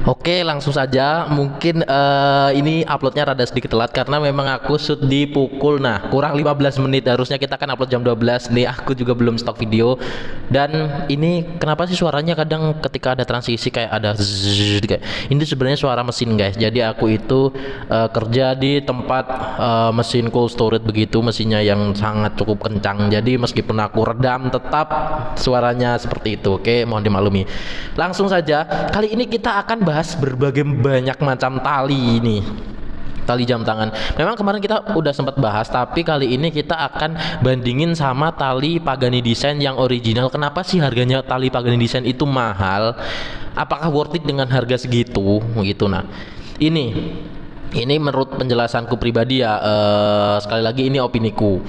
Oke, langsung saja. Mungkin ini uploadnya rada sedikit telat karena memang aku shoot di pukul kurang 15 menit. Harusnya kita kan upload jam 12 nih. Aku juga belum stok video. Dan ini kenapa sih suaranya kadang ketika ada transisi kayak ada zzz, kayak ini sebenarnya suara mesin, guys. Jadi aku itu kerja di tempat mesin cold storage begitu, mesinnya yang sangat cukup kencang. Jadi meskipun aku redam tetap suaranya seperti itu. Oke, mohon dimaklumi. Langsung saja. Kali ini kita akan bahas berbagai banyak macam tali ini, tali jam tangan. Memang kemarin kita udah sempat bahas, tapi kali ini kita akan bandingin sama tali Pagani Design yang original. Kenapa sih harganya tali Pagani Design itu mahal? Apakah worth it dengan harga segitu gitu. Nah, ini menurut penjelasanku pribadi ya, sekali lagi ini opiniku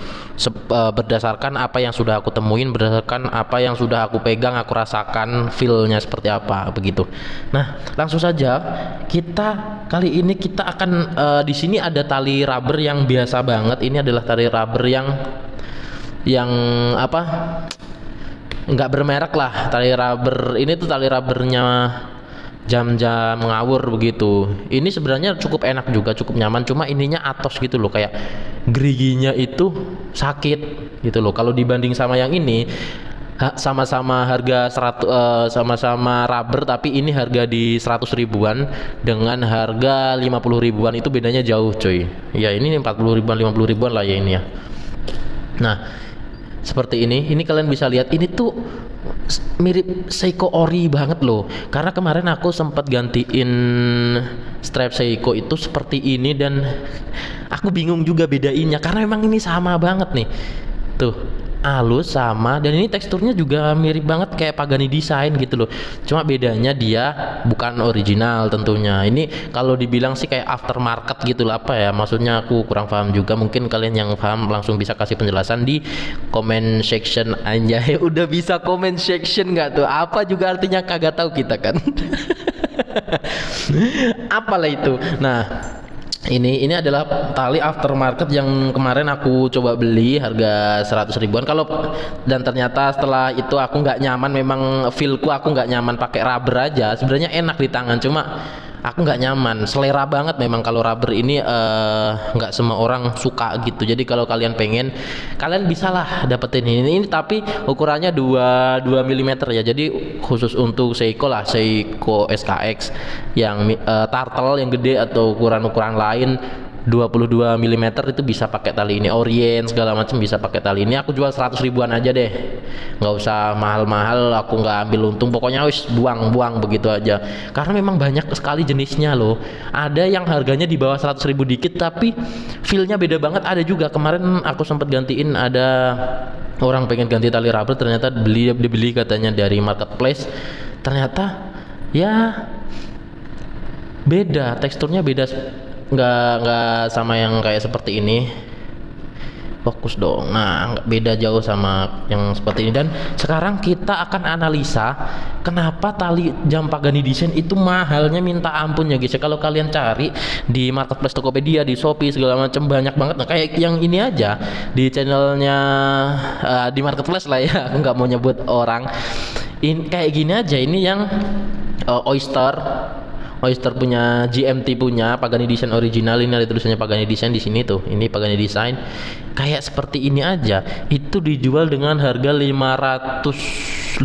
berdasarkan apa yang sudah aku temuin, berdasarkan apa yang sudah aku pegang, aku rasakan feelnya seperti apa begitu. Nah, langsung saja kali ini kita akan di sini ada tali rubber yang biasa banget. Ini adalah tali rubber yang apa, nggak bermerek lah. Tali rubber ini tuh tali rubbernya jam-jam ngawur begitu. Ini sebenarnya cukup enak juga, cukup nyaman. Cuma ininya atos gitu loh, kayak geriginya itu sakit gitu loh. Kalau dibanding sama yang ini, sama-sama harga 100, sama-sama rubber, tapi ini harga di 100 ribuan dengan harga 50 ribuan, itu bedanya jauh coy. Ya ini 40 ribuan 50 ribuan lah ya ini ya. Nah, seperti ini kalian bisa lihat, ini tuh mirip Seiko Ori banget loh. Karena kemarin aku sempat gantiin strap Seiko itu seperti ini dan aku bingung juga bedainnya karena memang ini sama banget nih. Tuh, halus sama, dan ini teksturnya juga mirip banget kayak Pagani Design gitu loh. Cuma bedanya dia bukan original tentunya. Ini kalau dibilang sih kayak aftermarket gitu lah, apa ya maksudnya, aku kurang paham juga. Mungkin kalian yang paham langsung bisa kasih penjelasan di comment section. Anjay, udah bisa comment section nggak tuh? Apa juga artinya kagak tahu kita kan. Apalah itu. Nah, ini adalah tali aftermarket yang kemarin aku coba beli harga 100 ribuan. Dan ternyata setelah itu aku nggak nyaman. Memang feelku aku nggak nyaman pakai rubber aja. Sebenarnya enak di tangan, cuma aku nggak nyaman. Selera banget memang kalau rubber ini, nggak semua orang suka gitu. Jadi kalau kalian pengen, kalian bisalah dapetin ini tapi ukurannya 2 mm ya. Jadi khusus untuk Seiko lah, Seiko SKX yang turtle yang gede atau ukuran-ukuran lain 22 mm itu bisa pakai tali ini. Orient segala macam bisa pakai tali ini. Aku jual 100 ribuan aja deh, nggak usah mahal-mahal, aku nggak ambil untung, pokoknya wis buang-buang begitu aja. Karena memang banyak sekali jenisnya loh. Ada yang harganya di bawah 100 ribu dikit tapi feelnya beda banget. Ada juga kemarin aku sempat gantiin, ada orang pengen ganti tali rubber, ternyata dibeli katanya dari marketplace. Ternyata ya beda, teksturnya beda, nggak sama yang kayak seperti ini. Fokus dong. Nah, nggak beda jauh sama yang seperti ini. Dan sekarang kita akan analisa kenapa tali jam Pagani Design itu mahalnya minta ampun ya guys. Kalau kalian cari di marketplace, Tokopedia, di Shopee segala macam banyak banget. Nah, kayak yang ini aja di channelnya, di marketplace lah ya. Aku nggak mau nyebut orang. Ini kayak gini aja. Ini yang Oyster punya, GMT punya, Pagani Design original. Ini ada tulisannya Pagani Design di sini tuh. Ini Pagani Design. Kayak seperti ini aja. Itu dijual dengan harga 550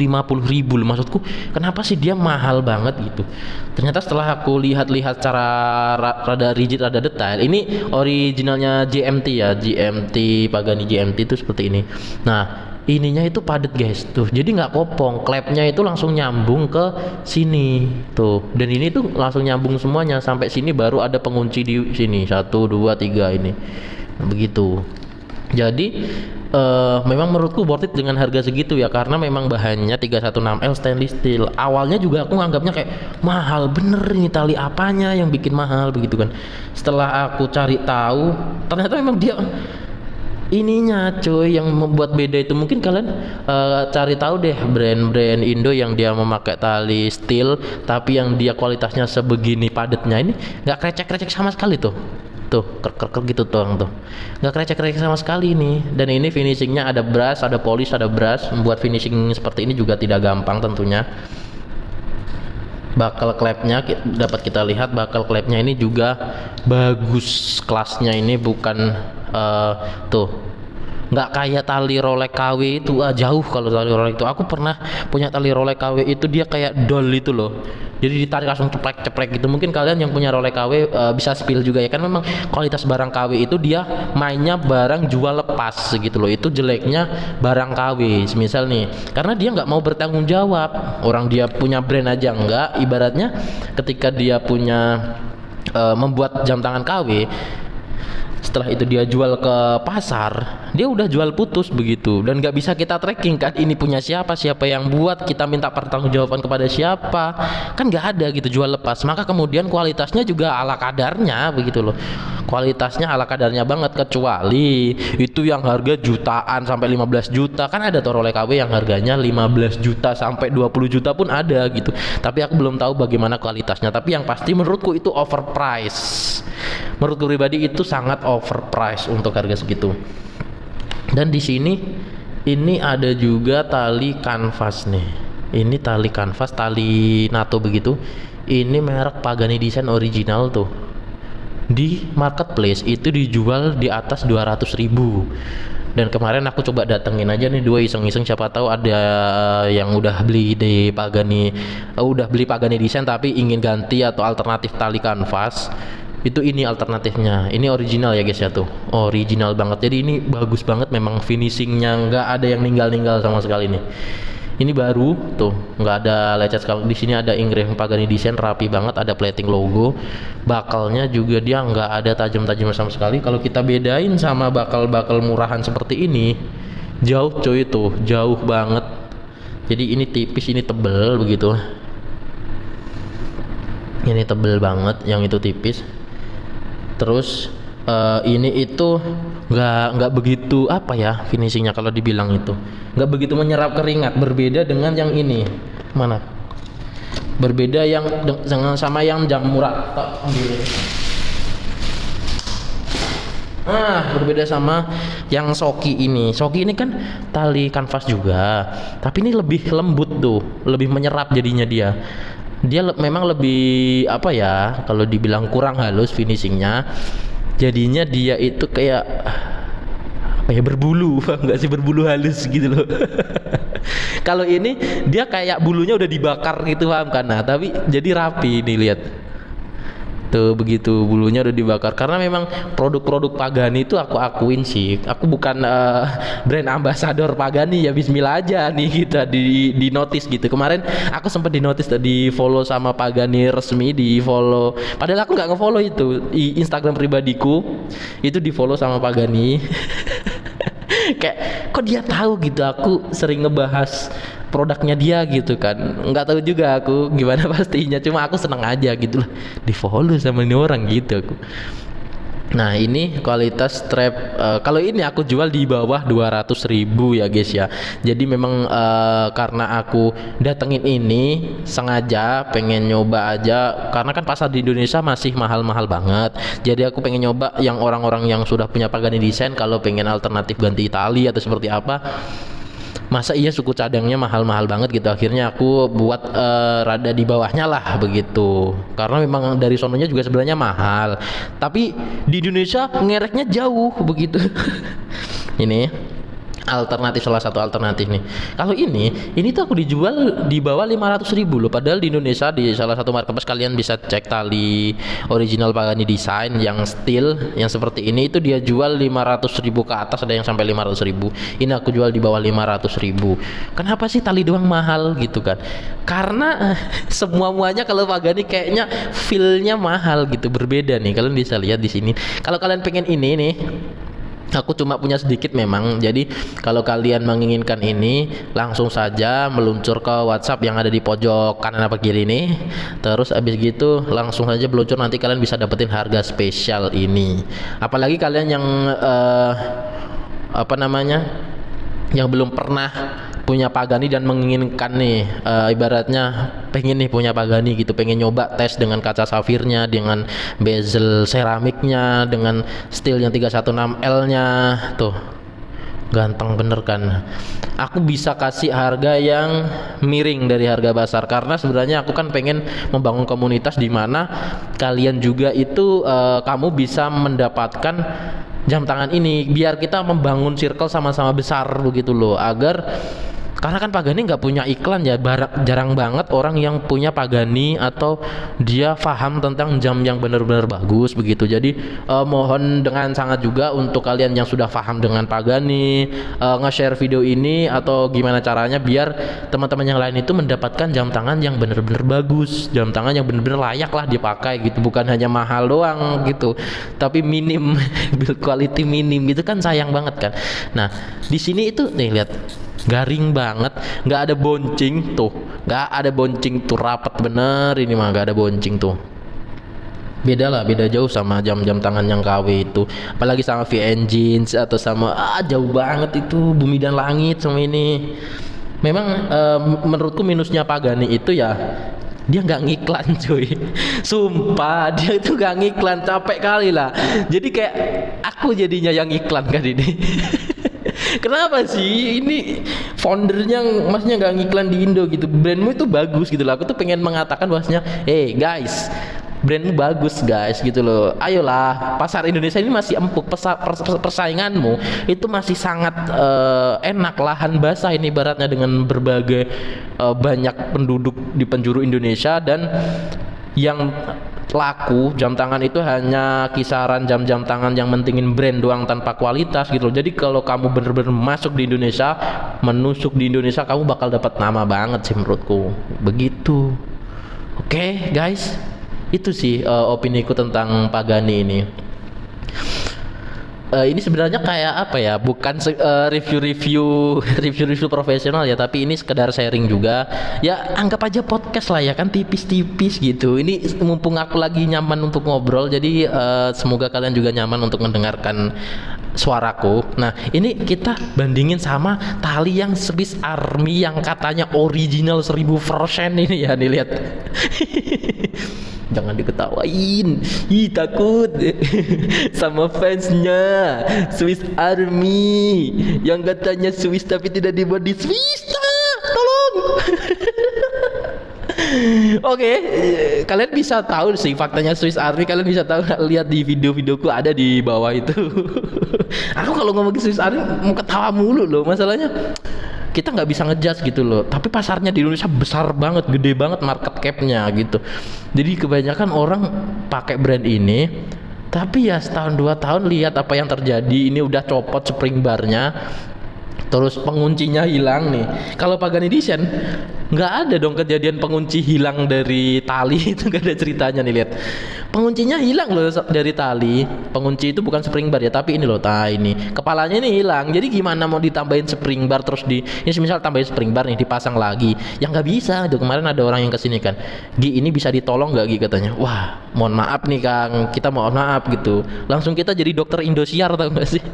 ribu. Maksudku, kenapa sih dia mahal banget gitu? Ternyata setelah aku lihat-lihat cara rada rigid, rada detail. Ini originalnya GMT ya, GMT Pagani GMT itu seperti ini. Nah, ininya itu padat guys tuh, jadi nggak kopong, klepnya itu langsung nyambung ke sini tuh, dan ini tuh langsung nyambung semuanya sampai sini, baru ada pengunci di sini 1 2 3 ini. Nah, begitu. Jadi memang menurutku worth it dengan harga segitu ya, karena memang bahannya 316L stainless steel. Awalnya juga aku nganggapnya kayak mahal bener, ini tali apanya yang bikin mahal begitu kan. Setelah aku cari tahu, ternyata memang dia ininya cuy yang membuat beda itu. Mungkin kalian cari tahu deh brand-brand Indo yang dia memakai tali steel tapi yang dia kualitasnya sebegini padatnya. Ini nggak krecek-krecek sama sekali tuh ker gitu tuh, nggak krecek-krecek sama sekali ini. Dan ini finishingnya ada brush, ada polish, ada brush. Membuat finishing seperti ini juga tidak gampang tentunya. Bakal klepnya dapat kita lihat, bakal klepnya ini juga bagus, kelasnya ini bukan tuh nggak kayak tali Rolex KW itu, jauh. Kalau tali Rolex itu aku pernah punya tali Rolex KW itu, dia kayak doll itu loh, jadi ditarik langsung ceprek-ceprek gitu. Mungkin kalian yang punya Rolex KW bisa spill juga ya kan, memang kualitas barang KW itu dia mainnya barang jual lepas gitu loh. Itu jeleknya barang KW misal nih, karena dia nggak mau bertanggung jawab. Orang dia punya brand aja nggak, ibaratnya ketika dia punya membuat jam tangan KW, setelah itu dia jual ke pasar, dia udah jual putus begitu, dan nggak bisa kita tracking kan ini punya siapa, siapa yang buat, kita minta pertanggungjawaban kepada siapa, kan nggak ada gitu, jual lepas. Maka kemudian kualitasnya juga ala kadarnya begitu loh, kualitasnya ala kadarnya banget. Kecuali itu yang harga jutaan sampai 15 juta, kan ada Rolex KW yang harganya 15 juta sampai 20 juta pun ada gitu, tapi aku belum tahu bagaimana kualitasnya. Tapi yang pasti menurutku itu overprice, menurutku pribadi itu sangat overprice untuk harga segitu. Dan di sini ini ada juga tali kanvas nih. Ini tali kanvas, tali NATO begitu. Ini merek Pagani Design original tuh. Di marketplace itu dijual di atas 200.000. Dan kemarin aku coba datengin aja nih dua, iseng-iseng, siapa tahu ada yang udah beli di Pagani, udah beli Pagani Design tapi ingin ganti atau alternatif tali kanvas. Itu ini alternatifnya, ini original ya guys ya, tuh original banget. Jadi ini bagus banget, memang finishingnya nggak ada yang ninggal-ninggal sama sekali nih. Ini baru tuh, nggak ada lecet sekali. Di sini ada engraving Pagani Design, rapi banget, ada plating logo. Bakalnya juga dia nggak ada tajam-tajam sama sekali. Kalau kita bedain sama bakal-bakal murahan seperti ini, jauh coy, tuh jauh banget. Jadi ini tipis, ini tebel begitu. Ini tebel banget, yang itu tipis. Terus ini itu nggak begitu apa ya finishingnya, kalau dibilang itu nggak begitu menyerap keringat. Berbeda dengan yang ini, mana? Berbeda yang sama yang jam murah. Berbeda sama yang Shoki ini. Shoki ini kan tali kanvas juga, tapi ini lebih lembut tuh, lebih menyerap jadinya dia. Dia memang lebih apa ya, kalau dibilang kurang halus finishingnya, jadinya dia itu kayak apa ya, berbulu, enggak sih, berbulu halus gitu loh. Kalau ini dia kayak bulunya udah dibakar gitu, paham kan? Nah, tapi jadi rapi nih, lihat tuh begitu, bulunya udah dibakar. Karena memang produk-produk Pagani itu aku akuin sih, aku bukan brand ambassador Pagani ya, bismillah aja nih kita di notice gitu. Kemarin aku sempat di notice, di follow sama Pagani resmi, di follow, padahal aku nggak nge-follow itu, di Instagram pribadiku itu di follow sama Pagani. Kayak kok dia tahu gitu, aku sering ngebahas produknya dia gitu kan, nggak tahu juga aku gimana pastinya, cuma aku seneng aja gitu lah, di follow sama ini orang gitu aku. Nah ini kualitas strap, kalau ini aku jual di bawah 200.000 ya guys ya. Jadi memang karena aku datengin ini sengaja pengen nyoba aja, karena kan pasar di Indonesia masih mahal-mahal banget. Jadi aku pengen nyoba yang orang-orang yang sudah punya Pagani Design, kalau pengen alternatif ganti tali atau seperti apa, masa iya suku cadangnya mahal-mahal banget gitu. Akhirnya aku buat rada di bawahnya lah begitu, karena memang dari sononya juga sebenarnya mahal, tapi di Indonesia ngereknya jauh begitu. Ini alternatif, salah satu alternatif nih. Kalau ini tuh aku dijual di bawah 500.000 loh, padahal di Indonesia di salah satu marketplace kalian bisa cek tali original Pagani Design yang steel yang seperti ini, itu dia jual 500.000 ke atas, ada yang sampai 500.000. Ini aku jual di bawah 500.000. Kenapa sih tali doang mahal gitu kan? Karena semua-muanya kalau Pagani kayaknya feel-nya mahal gitu, berbeda nih. Kalian bisa lihat di sini. Kalau kalian pengen ini nih, aku cuma punya sedikit memang. Jadi kalau kalian menginginkan ini, langsung saja meluncur ke WhatsApp yang ada di pojok kanan apa kiri ini. Terus abis gitu langsung saja meluncur, nanti kalian bisa dapetin harga spesial ini. Apalagi kalian yang yang belum pernah punya Pagani dan menginginkan nih, ibaratnya pengen nih punya Pagani gitu, pengen nyoba tes dengan kaca safirnya, dengan bezel seramiknya, dengan steel yang 316L nya tuh. Ganteng bener kan. Aku bisa kasih harga yang miring dari harga pasar karena sebenarnya aku kan pengen membangun komunitas di mana kalian juga itu kamu bisa mendapatkan jam tangan ini biar kita membangun circle sama-sama besar begitu loh, agar karena kan Pagani nggak punya iklan ya, jarang banget orang yang punya Pagani atau dia paham tentang jam yang benar-benar bagus begitu. Jadi mohon dengan sangat juga untuk kalian yang sudah paham dengan Pagani, nge-share video ini atau gimana caranya biar teman-teman yang lain itu mendapatkan jam tangan yang benar-benar bagus, jam tangan yang benar-benar layak lah dipakai gitu, bukan hanya mahal doang gitu, tapi minim build quality minim gitu kan, sayang banget kan. Nah di sini itu nih lihat, garing banget, nggak ada boncing tuh, nggak ada boncing tuh, rapet bener ini mah, nggak ada boncing tuh. Beda jauh sama jam-jam tangan yang KW itu, apalagi sama V-Engines atau sama jauh banget itu, bumi dan langit sama ini. Memang menurutku minusnya Pagani itu ya dia nggak ngiklan cuy, sumpah dia itu nggak ngiklan, capek kali lah. Jadi kayak aku jadinya yang iklan kan ini. Kenapa sih ini foundernya masnya nggak ngiklan di Indo gitu, brandmu itu bagus gitu loh. Aku tuh pengen mengatakan bahwasanya hey guys, brandmu bagus guys gitu loh, ayolah, pasar Indonesia ini masih empuk, persainganmu itu masih sangat enak, lahan basah ini ibaratnya dengan berbagai banyak penduduk di penjuru Indonesia, dan yang laku jam tangan itu hanya kisaran jam-jam tangan yang mentingin brand doang tanpa kualitas gitu loh. Jadi kalau kamu bener-bener masuk di Indonesia, menusuk di Indonesia, kamu bakal dapat nama banget sih menurutku begitu. Oke, guys, itu sih opiniku tentang Pagani ini. Ini sebenarnya kayak apa ya, bukan review profesional ya, tapi ini sekedar sharing juga ya, anggap aja podcast lah ya kan, tipis-tipis gitu. Ini mumpung aku lagi nyaman untuk ngobrol, jadi semoga kalian juga nyaman untuk mendengarkan suaraku. Nah ini kita bandingin sama tali yang Swiss Army yang katanya original 1000% ini ya, nih lihat. Jangan diketawain, takut sama fansnya Swiss Army yang katanya Swiss tapi tidak dibuat di Swiss. Tolong. Oke, kalian bisa tahu sih faktanya Swiss Army, kalian bisa tahu, lihat di video-videoku ada di bawah itu. Aku kalau ngomongin Swiss Army mau ketawa mulu loh, masalahnya kita nggak bisa ngejudge gitu loh, tapi pasarnya di Indonesia besar banget, gede banget market cap-nya gitu. Jadi kebanyakan orang pakai brand ini, tapi ya setahun 2 tahun lihat apa yang terjadi. Ini udah copot spring barnya, terus penguncinya hilang nih. Kalau Pagani Edition nggak ada dong kejadian pengunci hilang dari tali itu, nggak ada ceritanya nih, lihat penguncinya hilang loh dari tali. Pengunci itu bukan spring bar ya, tapi ini loh, ini kepalanya ini hilang. Jadi gimana mau ditambahin spring bar terus ini misal tambahin spring bar nih dipasang lagi, yang nggak bisa itu. Kemarin ada orang yang kesini kan, Gi ini bisa ditolong nggak Gi, katanya. Wah mohon maaf nih Kang, kita mohon maaf gitu. Langsung kita jadi dokter Indosiar, tau gak sih?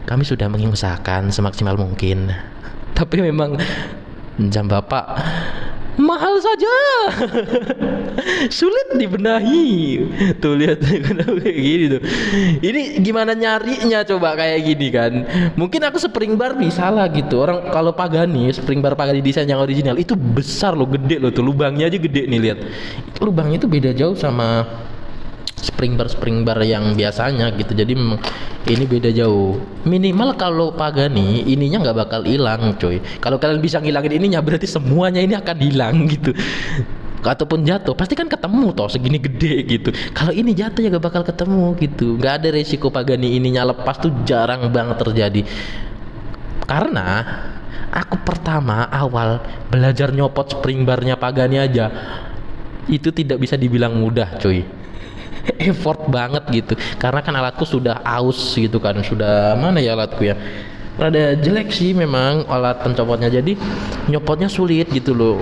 Kami sudah mengusahakan semaksimal mungkin, tapi memang jam Bapak mahal saja. Sulit dibenahi. Tuh lihat kayak gini tuh. Ini gimana nyarinya coba kayak gini kan. Mungkin aku spring bar bisa lah gitu. Orang kalau Pagani, spring bar Pagani desain yang original itu besar loh, gede loh tuh, lubangnya aja gede nih, lihat. Lubangnya itu beda jauh sama spring bar yang biasanya gitu. Jadi memang ini beda jauh. Minimal kalau Pagani ininya nggak bakal hilang coy. Kalau kalian bisa ngilangin ininya, berarti semuanya ini akan hilang gitu. Ataupun jatuh pasti kan ketemu toh, segini gede gitu. Kalau ini jatuh ya gak bakal ketemu gitu. Nggak ada resiko Pagani ininya lepas tuh, jarang banget terjadi. Karena aku pertama awal belajar nyopot spring barnya Pagani aja itu tidak bisa dibilang mudah coy. Effort banget gitu, karena kan alatku sudah aus gitu kan, sudah mana ya alatku ya, rada jelek sih memang alat pencopotnya, jadi nyopotnya sulit gitu loh.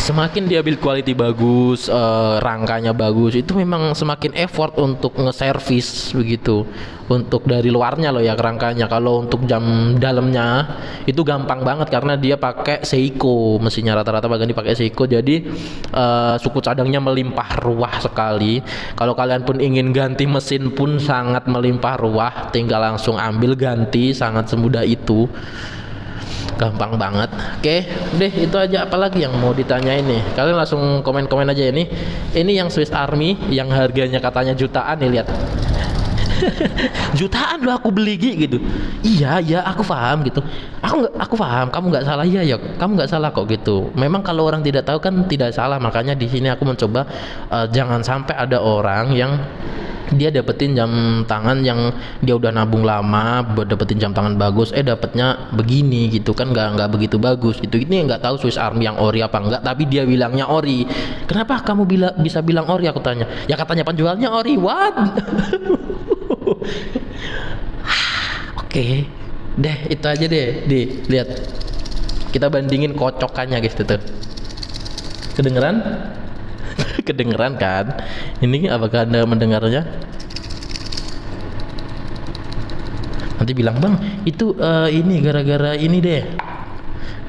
semakin dia build quality bagus, rangkanya bagus, itu memang semakin effort untuk nge-service begitu. Untuk dari luarnya loh ya rangkanya. Kalau untuk jam dalamnya itu gampang banget karena dia pakai Seiko, mesinnya rata-rata bahkan dipakai Seiko, jadi suku cadangnya melimpah ruah sekali. Kalau kalian pun ingin ganti mesin pun sangat melimpah ruah, tinggal langsung ambil ganti, sangat semudah itu. Gampang banget. Oke, deh itu aja, apalagi yang mau ditanyain nih. Kalian langsung komen-komen aja ini. Ini yang Swiss Army yang harganya katanya jutaan nih, lihat. Jutaan loh aku beli gitu. Iya, iya aku paham gitu. Aku paham, kamu nggak salah ya, kamu nggak salah kok gitu. Memang kalau orang tidak tahu kan tidak salah, makanya di sini aku mencoba jangan sampai ada orang yang dia dapetin jam tangan yang dia udah nabung lama buat dapetin jam tangan bagus, dapetnya begini gitu kan, nggak begitu bagus gitu. Ini nggak tahu Swiss Army yang ori apa enggak, tapi dia bilangnya ori. Kenapa kamu bisa bilang ori, aku tanya. Ya katanya penjualnya ori. What? Oke, deh itu aja deh. Lihat, kita bandingin kocokannya guys, tuh kedengeran. Kedengeran kan? Ini apakah Anda mendengarnya? Nanti bilang, "Bang, itu ini gara-gara ini deh.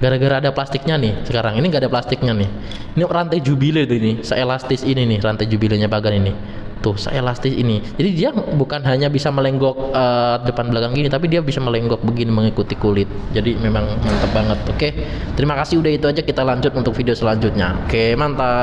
Gara-gara ada plastiknya nih." Sekarang ini nggak ada plastiknya nih. Ini rantai jubile tuh, ini seelastis ini nih rantai jubilenya Pagan ini. Tuh, seelastis ini. Jadi dia bukan hanya bisa melenggok depan belakang gini, tapi dia bisa melenggok begini mengikuti kulit. Jadi memang mantap banget. Oke. Terima kasih, udah itu aja, kita lanjut untuk video selanjutnya. Oke, mantap.